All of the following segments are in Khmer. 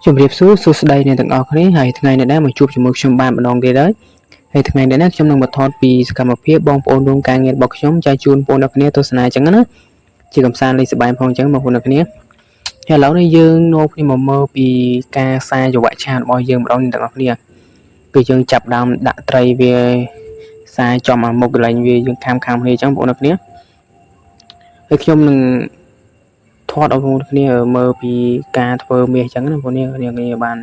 ជំរាបសួរសួស្តីអ្នកទាំងអស់គ្នាហើយថ្ងៃនេះដែរមកជួបជាមួយខ្ញុំបានម្ដងទៀតហើយថ្ងៃនេះណាខ្ញុំនឹងបន្តពីសកម្មភាពបងប្អូនរួមការងាររបស់ខ្ញុំចែកជូនបងប្អូនអ្នកគ្នាទស្សនាអញ្ចឹងណាជាកំសាន្តលេងសប្បាយផងអញ្ចឹងបងប្អូនអ្នកគ្នាហើយឥឡូវនេះយើងនាំគ្នាមកមើលពីការសារចង្វាក់ឆាតរបស់យើងម្ដងអ្នកទាំងអស់គ្នាគឺយើងចាប់ដើមដាក់ត្រីវាសារចំអាមុខកន្លែងវាយើងខាំគ្នាអញ្ចឹងបងប្អូនអ្នកគ្នាហើយខ្ញុំនឹងថតឲ្យបងប្អូនគ្នាមើលពីការធ្វើមាសអញ្ចឹងណាបងប្អូនគ្នាបាន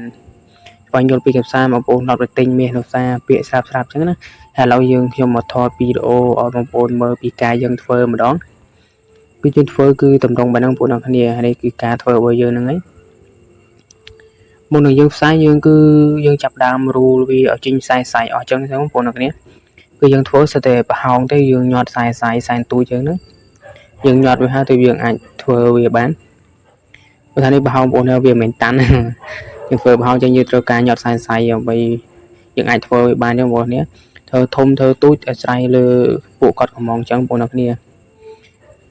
ស្វែងយល់ពីកំសាន្តបងប្អូនអត់ទៅទិញមាសនៅផ្សារពាក្យស្រាប់អញ្ចឹងណាហើយឥឡូវខ្ញុំមកថតវីដេអូឲ្យបងប្អូនមើលពីការយើងធ្វើម្ដងគឺយើងធ្វើគឺតម្រង់បែបហ្នឹងបងប្អូនគ្នានេះគឺការធ្វើរបស់យើងហ្នឹងហើយមុននឹងយើងផ្សាយយើងគឺយើងចាប់ដើមរូលវាឲ្យចេញសាយអស់អញ្ចឹងបងប្អូនគ្នាគឺយើងធ្វើសិតតែប្រហោងទៅយើងញាត់សាយសែនទូអញ្ចឹងហ្នឹងយើងញាត់វាហើយទៅយើងអាចធ្វើវាបានព្រោះថានេះប្រហោងបងប្អូនវាមិនតាន់យើងធ្វើប្រហោងចឹងយើងត្រូវការញាត់សាយដើម្បីយើងអាចធ្វើវាបានចឹងបងប្អូនគ្នាធ្វើធំធ្វើទូចអាស្រ័យលើពួកគាត់កំងចឹងបងប្អូនគ្នា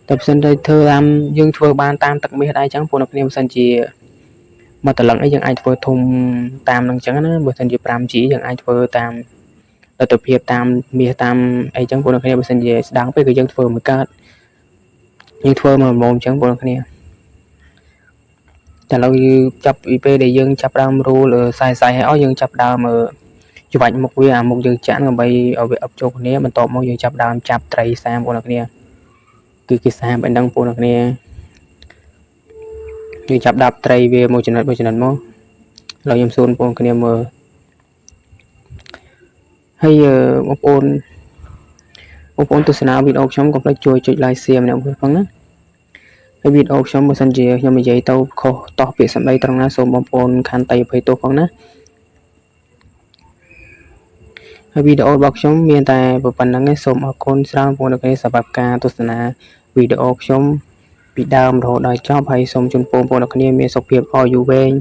តែបើសិនទៅធ្វើតាមយើងធ្វើបានតាមទឹកមាសដែរចឹងបងប្អូនគ្នាបើសិនជាមកតឡឹងអីយើងអាចធ្វើធំតាមនឹងចឹងណាបើសិនជា 5G យើងអាចធ្វើតាមលទ្ធភាពតាមមាសតាមអីចឹងបងប្អូនគ្នាបើសិនជាស្ដាងពេកគឺយើងធ្វើមួយកើតយើងធ្វើមកមុំចឹងបងប្អូនគ្នាតែឥឡូវយើងចាប់ពីពេលដែលយើងចាប់ដើមរូលសាយឲ្យអស់យើងចាប់ដើមច្រវាច់មុខវាអាមុខយើងចាក់ដើម្បីឲ្យវាអឹបចូលគ្នាបន្ទាប់មកយើងចាប់ដើមចាប់ត្រីសាបងប្អូនគ្នាគឺគេសាបែបហ្នឹងបងប្អូនគ្នាយើងចាប់ដាប់ត្រីវាមួយចំណុចមកឥឡូវខ្ញុំសួរបងប្អូនគ្នាមើលហើយបងប្អូនទស្សនាវីដេអូខ្ញុំកុំភ្លេចជួយចុច like share ម្នាក់មួយផងណាហើយវីដេអូខ្ញុំបើសិនជាខ្ញុំនិយាយទៅខុសតោះពាក្យសម្ដីត្រង់ណាសូមបងប្អូនខន្តីអភ័យទោសផងណាហើយវីដេអូរបស់ខ្ញុំមានតែប៉ុណ្្នឹងឯងសូមអរគុណច្រើនបងប្អូនសម្រាប់ការទស្សនាវីដេអូខ្ញុំពីដើមរហូតដល់ចប់ហើយសូមជូនពរបងប្អូនមានសុខភាពល្អយូរវែង